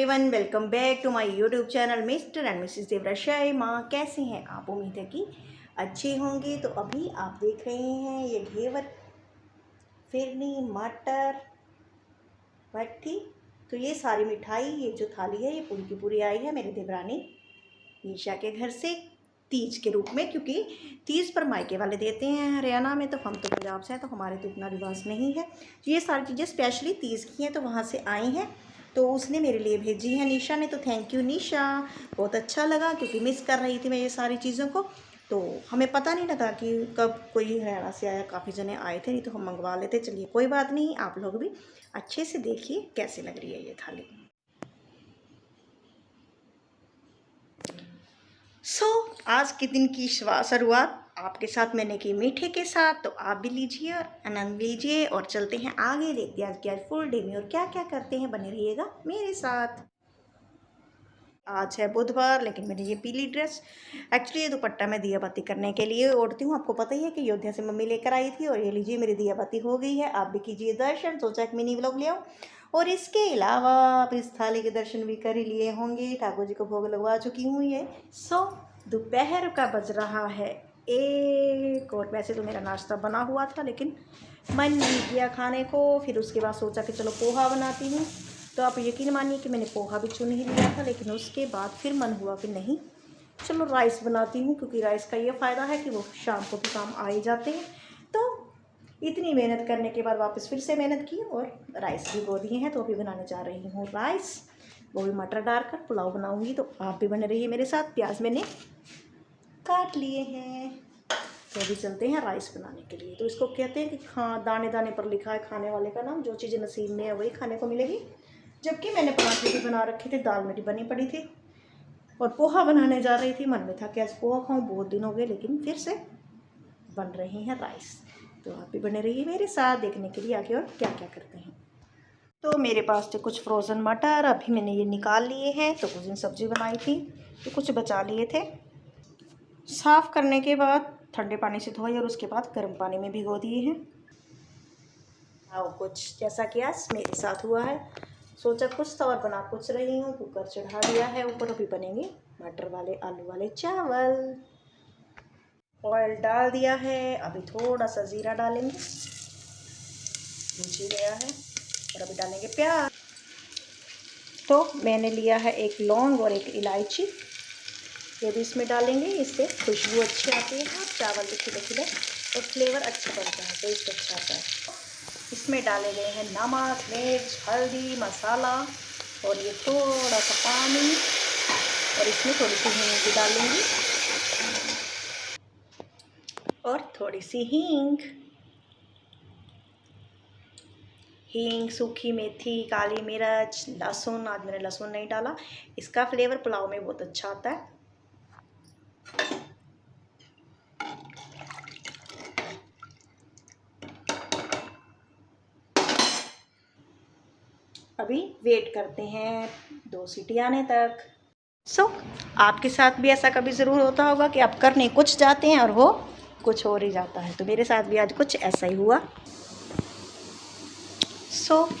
Everyone, welcome back to my YouTube channel mister and missus देवराशाई माँ। कैसे हैं आप? उम्मीद है कि अच्छे होंगे। तो अभी आप देख रहे हैं ये घेवर, फिरनी, मटर, भट्टी। तो ये सारी मिठाई, ये जो थाली है ये पूरी की पूरी आई है मेरे देवरानी ईशा के घर से तीज के रूप में, क्योंकि तीज पर मायके वाले देते हैं हरियाणा में, तो हम तो पंजाब से हैं तो हमारे तो इतना रिवाज नहीं है। तो ये सारी चीज़ें स्पेशली तीज की हैं तो वहाँ से आई हैं, तो उसने मेरे लिए भेजी है निशा ने। तो थैंक यू निशा, बहुत अच्छा लगा क्योंकि मिस कर रही थी मैं ये सारी चीज़ों को। तो हमें पता नहीं लगा कि कब कोई हरियाणा से आया, काफ़ी जने आए थे, नहीं तो हम मंगवा लेते। चलिए कोई बात नहीं, आप लोग भी अच्छे से देखिए कैसे लग रही है ये थाली। आज के दिन की शुरुआत आपके साथ मैंने की मीठे के साथ, तो आप भी लीजिए और आनंद लीजिए और चलते हैं आगे, देखते हैं आज क्या फुल डे में और क्या क्या करते हैं। बने रहिएगा मेरे साथ। आज है बुधवार, लेकिन मैंने ये पीली ड्रेस, एक्चुअली ये दुपट्टा मैं दिया बाती करने के लिए ओढ़ती हूँ। आपको पता ही है कि अयोध्या से मम्मी लेकर आई थी, और ये लीजिए मेरी दिया बाती हो गई है। आप भी कीजिए दर्शन, सोचा एक मिनी व्लॉग ले आओ। और इसके अलावा आप इस थाली के दर्शन भी कर ही लिए होंगे। ठाकुर जी को भोग लगवा चुकी हूँ ये। दोपहर का बज रहा है 1, और वैसे तो मेरा नाश्ता बना हुआ था, लेकिन मन नहीं किया खाने को। फिर उसके बाद सोचा कि चलो पोहा बनाती हूँ। तो आप यकीन मानिए कि मैंने पोहा भी चुन ही लिया था, लेकिन उसके बाद फिर मन हुआ कि नहीं, चलो राइस बनाती हूँ, क्योंकि राइस का ये फ़ायदा है कि वो शाम को भी काम आ ही जाते हैं। तो इतनी मेहनत करने के बाद वापस फिर से मेहनत की और राइस भी बो दिए हैं। तो अभी बनाने जा रही हूँ राइस, वो भी मटर डालकर पुलाव बनाऊँगी। तो आप भी बने रहिए मेरे साथ। प्याज मैंने काट लिए हैं, तो अभी चलते हैं राइस बनाने के लिए। तो इसको कहते हैं कि हाँ, दाने दाने पर लिखा है खाने वाले का नाम, जो चीज़ें नसीब में है वही खाने को मिलेगी। जबकि मैंने पराठे भी बना रखे थे, दाल मेरी बनी पड़ी थी और पोहा बनाने जा रही थी। मन में था कि आज पोहा खाऊं, बहुत दिन हो गए, लेकिन फिर से बन रही हैं राइस। तो आप भी बने रहिए मेरे साथ देखने के लिए आगे और क्या क्या करते हैं। तो मेरे पास थे कुछ फ्रोज़न मटर, अभी मैंने ये निकाल लिए हैं। तो कुछ दिन सब्ज़ी बनाई थी तो कुछ बचा लिए थे। साफ़ करने के बाद ठंडे पानी से धोए और उसके बाद गर्म पानी में भिगो दिए हैं। और कुछ जैसा कि आज मेरे साथ हुआ है, सोचा कुछ तो और बना कुछ रही हूँ। कुकर चढ़ा दिया है ऊपर, अभी बनेंगे मटर वाले आलू वाले चावल। ऑयल डाल दिया है, अभी थोड़ा सा ज़ीरा डालेंगे, भून गया है। और अभी डालेंगे प्याज। तो मैंने लिया है एक लौंग और एक इलायची, ये भी इसमें डालेंगे, इससे खुशबू अच्छी आती है और चावल भी खिले खिले और फ्लेवर अच्छा बनता है, टेस्ट अच्छा आता है। इसमें डाले गए हैं नमक, मिर्च, हल्दी, मसाला और ये थोड़ा सा पानी, और इसमें थोड़ी सी हींग भी डालेंगी और थोड़ी सी हींग, सूखी मेथी, काली मिर्च, लहसुन। आज मैंने लहसुन नहीं डाला, इसका फ्लेवर पुलाव में बहुत अच्छा आता है। अभी वेट करते हैं 2 सीटी आने तक। आपके साथ भी ऐसा कभी ज़रूर होता होगा कि आप करने कुछ जाते हैं और वो कुछ और ही जाता है। तो मेरे साथ भी आज कुछ ऐसा ही हुआ।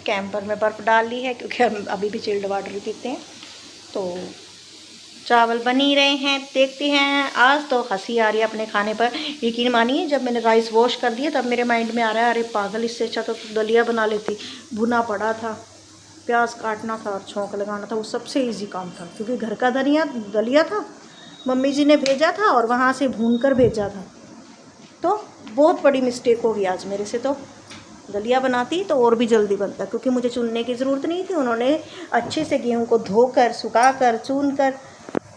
कैंपर में बर्फ़ डाल ली है, क्योंकि हम अभी भी चिल्ड वाटर ही पीते हैं। तो चावल बन ही रहे हैं, देखते हैं। आज तो हंसी आ रही है अपने खाने पर। यकीन मानिए, जब मैंने राइस वॉश कर दिया तब मेरे माइंड में आ रहा है, अरे पागल, इससे अच्छा तो दलिया बना लेती। भुना पड़ा था, प्याज काटना था और छौंक लगाना था, वो सबसे इजी काम था, क्योंकि घर का दलिया था, मम्मी जी ने भेजा था और वहाँ से भून कर भेजा था। तो बहुत बड़ी मिस्टेक होगी आज मेरे से। तो दलिया बनाती तो और भी जल्दी बनता, क्योंकि मुझे चुनने की ज़रूरत नहीं थी। उन्होंने अच्छे से गेहूं को धोकर, सुखाकर, चुनकर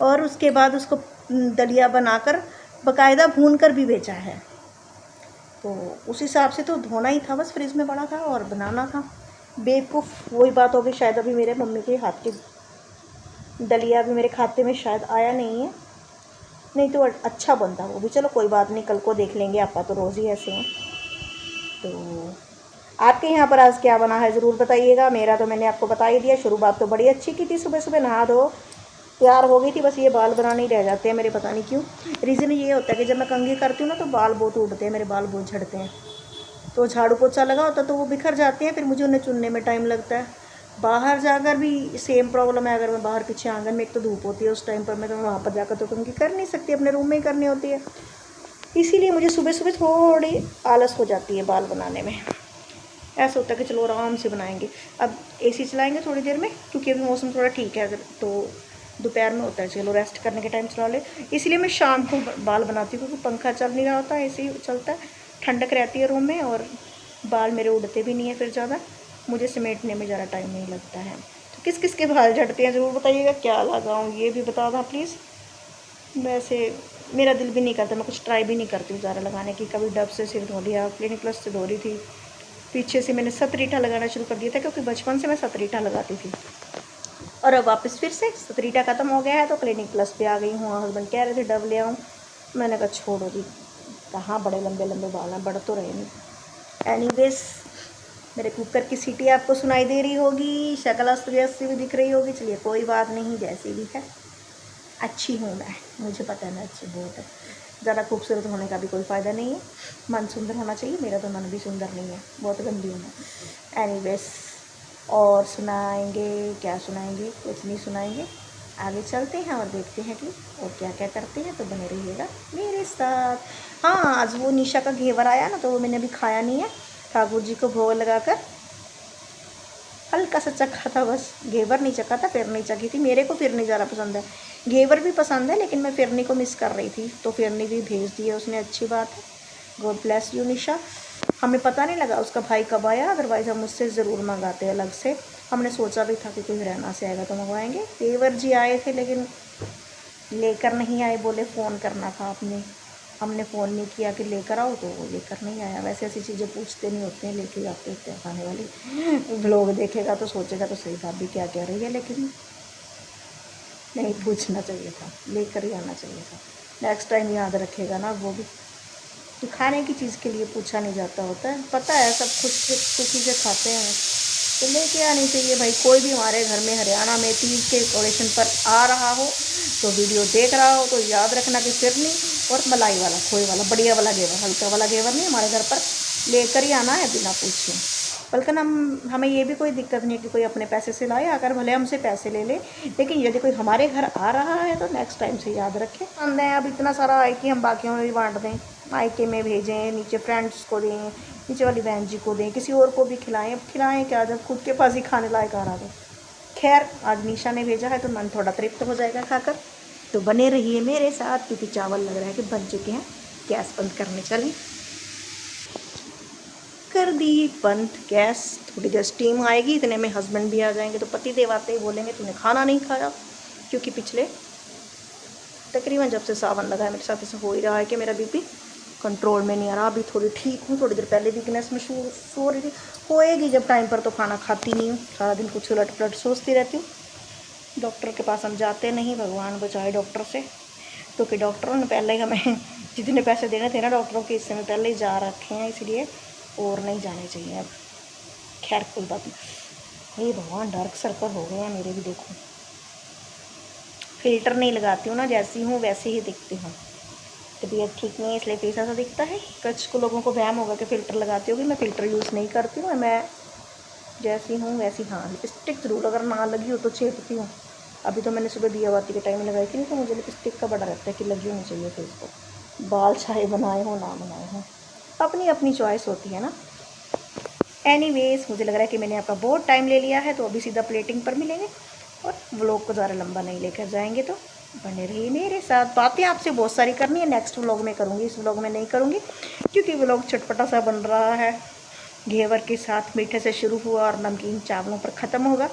और उसके बाद उसको दलिया बनाकर बाकायदा भून कर भी भेजा है। तो उस हिसाब से तो धोना ही था, बस फ्रिज में पड़ा था और बनाना था। बेवकूफ़ वही बात होगी, शायद अभी मेरे मम्मी के हाथ की दलिया भी मेरे खाते में शायद आया नहीं है, नहीं तो अच्छा बनता वो भी। चलो कोई बात नहीं, कल को देख लेंगे, आपका तो रोज़ ही ऐसे हैं। तो आपके यहाँ पर आज क्या बना है ज़रूर बताइएगा। मेरा तो मैंने आपको बता ही दिया। शुरुआत तो बड़ी अच्छी की थी, सुबह सुबह नहा धो तैयार हो गई थी, बस ये बाल बनाने ही रह जाते हैं मेरे, पता नहीं क्यों। रीज़न ये होता है कि जब मैं कंघी करती हूँ ना तो बाल बहुत उड़ते हैं मेरे, बाल बहुत झड़ते हैं। तो झाड़ू पोछा लगा होता तो वो बिखर जाते हैं, फिर मुझे उन्हें चुनने में टाइम लगता है। बाहर जाकर भी सेम प्रॉब्लम है। अगर मैं बाहर पीछे आंगन में, एक तो धूप होती है उस टाइम पर, मैं तो वहाँ पर जाकर तो कंघी कर नहीं सकती, अपने रूम में ही करनी होती है। इसीलिए मुझे सुबह सुबह थोड़ी आलस हो जाती है बाल बनाने में। ऐसा होता है कि चलो आराम से बनाएंगे। अब एसी चलाएंगे थोड़ी देर में, क्योंकि अभी मौसम थोड़ा ठीक है। अगर तो दोपहर में होता है चलो रेस्ट करने के टाइम चला ले, इसलिए मैं शाम को बाल बनाती हूँ, क्योंकि पंखा चल नहीं रहा होता, एसी चलता है, ठंडक रहती है रूम में, और बाल मेरे उड़ते भी नहीं है फिर ज़्यादा। मुझे समेटने में ज़्यादा टाइम नहीं लगता है। तो किस किस के बाल झड़ते हैं ज़रूर बताइएगा, क्या लगाऊँ ये भी बता दें प्लीज़। वैसे मेरा दिल भी नहीं करता, मैं कुछ ट्राई भी नहीं करती हूँ ज़्यादा लगाने की। कभी डब से सिर धो लिया, क्लिनिक प्लस से धो रही थी, पीछे से मैंने सतरीठा लगाना शुरू कर दिया था, क्योंकि बचपन से मैं सतरीठा लगाती थी। और अब वापस फिर से सतरीठा ख़त्म हो गया है तो क्लिनिक प्लस पे आ गई हूँ। हस्बैंड कह रहे थे डब ले आऊँ, मैंने कहा छोड़ो जी, कहाँ बड़े लंबे लंबे बाल हैं, बढ़ तो रहे नहीं। एनीवेज, मेरे कुकर की सीटी आपको सुनाई दे रही होगी, शक्ल अस्त व्यस्त भी दिख रही होगी। चलिए कोई बात नहीं, जैसी भी है अच्छी हूँ मैं, मुझे पता है मैं अच्छी बहुत है। ज़्यादा खूबसूरत होने का भी कोई फ़ायदा नहीं है, मन सुंदर होना चाहिए। मेरा तो मन भी सुंदर नहीं है, बहुत गंदी हूँ मैं। एनीवेज, और सुनाएंगे क्या सुनाएंगे, कुछ नहीं सुनाएंगे। आगे चलते हैं और देखते हैं कि और क्या क्या करते हैं, तो बने रहिएगा मेरे साथ। हाँ, आज वो निशा का घेवर आया ना, तो वो मैंने अभी खाया नहीं है। ठाकुर जी को भोग लगाकर हल्का सा चखा था बस, घेवर नहीं चखा था, फिरनी चखी थी। मेरे को फिरनी ज़्यादा पसंद है, घेवर भी पसंद है, लेकिन मैं फिरनी को मिस कर रही थी, तो फिरनी भी भेज दी है उसने, अच्छी बात है। गॉड ब्लेस यू निशा। हमें पता नहीं लगा उसका भाई कब आया, अदरवाइज़ हम उससे ज़रूर मंगाते अलग से। हमने सोचा भी था कि कोई हरियाणा से आएगा तो मंगवाएंगे। देवर जी आए थे लेकिन लेकर नहीं आए, बोले फ़ोन करना था आपने। हमने फ़ोन नहीं किया कि लेकर आओ, तो वो लेकर नहीं आया। वैसे ऐसी चीज़ें पूछते नहीं होते हैं, लेके आते होते हैं खाने वाली। व्लॉग देखेगा तो सोचेगा तो सही भाभी क्या कह रही है, लेकिन नहीं पूछना चाहिए था, लेकर ही आना चाहिए था। नेक्स्ट टाइम याद रखेगा ना वो भी, कि खाने की चीज़ के लिए पूछा नहीं जाता होता है। पता है सब खुश खुशी से खाते हैं, तो लेके आनी चाहिए भाई। कोई भी हमारे घर में हरियाणा में तीज के ओकेशन पर आ रहा हो, तो वीडियो देख रहा हो, तो याद रखना कि फिरनी और मलाई वाला, खोए वाला, बढ़िया वाला घेवर, हल्का वाला घेवर नहीं, हमारे घर पर लेकर ही आना है बिना पूछे। बल्कि हमें ये भी कोई दिक्कत नहीं है कि कोई अपने पैसे से लाए, अगर भले हमसे पैसे ले ले, लेकिन यदि कोई हमारे घर आ रहा है तो नेक्स्ट टाइम से याद रखें। हम दें अब इतना सारा आए कि हम बाकियों में भी बांट दें, मायके में भेजें, नीचे फ्रेंड्स को दें, नीचे वाली बहन जी को दें, किसी और को भी खिलाएं। अब खिलाएं क्या जब खुद के पास ही खाने लायक आ रहा है। खैर, आज निशा ने भेजा है तो मन थोड़ा तृप्त हो जाएगा खाकर। तो बने रहिए मेरे साथ, क्योंकि चावल लग रहा है कि बन चुके हैं। गैस बंद करने चलें, कर दी बंद गैस। थोड़ी देर स्टीम आएगी, इतने में हस्बैंड भी आ जाएंगे, तो पति देव आते ही बोलेंगे तूने खाना नहीं खाया। क्योंकि पिछले तकरीबन जब से सावन लगा है मेरे साथ ऐसा हो ही रहा है कि मेरा बीपी कंट्रोल में नहीं आ रहा। अभी थोड़ी ठीक हूँ, थोड़ी देर पहले वीकनेस में सो रही थी। होएगी जब टाइम पर, तो खाना खाती नहीं हूँ, सारा दिन कुछ उलट पलट सोचती रहती हूँ। डॉक्टर के पास हम जाते नहीं, भगवान बचाए डॉक्टर से, क्योंकि डॉक्टरों ने पहले ही हमें जितने पैसे देने थे ना डॉक्टरों के, इससे में पहले ही जा रखे हैं, इसलिए और नहीं जाने चाहिए अब। खैर कोई बात नहीं। हे भगवान, डार्क सर्कल हो गए हैं मेरे भी, देखो। फ़िल्टर नहीं लगाती हूँ ना, जैसी हूँ वैसे ही दिखती हूँ। तबीयत ठीक नहीं है इसलिए फेस ऐसा दिखता है। कुछ को लोगों को वहम होगा कि फ़िल्टर लगाती होगी, मैं फ़िल्टर यूज़ नहीं करती हूँ। मैं जैसी हूँ वैसी। हाँ, लिपस्टिक ज़रूर अगर ना लगी हो तो छेपती हूँ। अभी तो मैंने सुबह दिया बाती के टाइम लगाई थी, नहीं तो मुझे लिपस्टिक का बड़ा रहता है कि लगी होनी चाहिए फेस पर। बाल चाहे बनाए हो ना बनाए हो, अपनी अपनी चॉइस होती है ना। एनीवेज, मुझे लग रहा है कि मैंने आपका बहुत टाइम ले लिया है, तो अभी सीधा प्लेटिंग पर मिलेंगे और व्लॉग को ज़्यादा लंबा नहीं लेकर जाएंगे। तो बने रहिए मेरे साथ। बातें आपसे बहुत सारी करनी है, नेक्स्ट व्लॉग में करूँगी, इस व्लॉग में नहीं करूँगी, क्योंकि व्लॉग चटपटा सा बन रहा है। घेवर के साथ मीठे से शुरू हुआ और नमकीन चावलों पर ख़त्म होगा,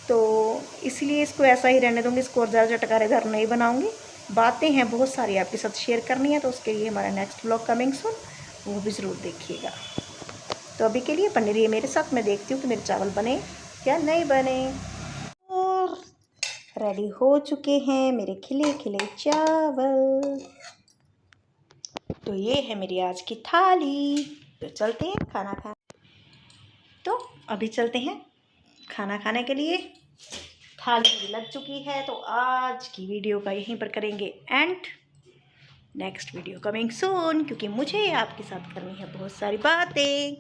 तो इसलिए इसको ऐसा ही रहने दूँगी। इसको और ज़्यादा चटकारेदार नहीं बनाऊँगी। बातें हैं बहुत सारी आपके साथ शेयर करनी है, तो उसके लिए हमारा नेक्स्ट व्लॉग कमिंग सून, वो भी ज़रूर देखिएगा। तो अभी के लिए बने रहिए मेरे साथ। मैं देखती हूँ कि मेरे चावल बने या नहीं बने। और रेडी हो चुके हैं मेरे खिले खिले चावल। तो ये है मेरी आज की थाली। तो चलते हैं खाना खाने। तो अभी चलते हैं खाना खाने के लिए। थाली भी लग चुकी है, तो आज की वीडियो का यहीं पर करेंगे and. Next video coming soon, क्योंकि मुझे आपके साथ करनी है बहुत सारी बातें।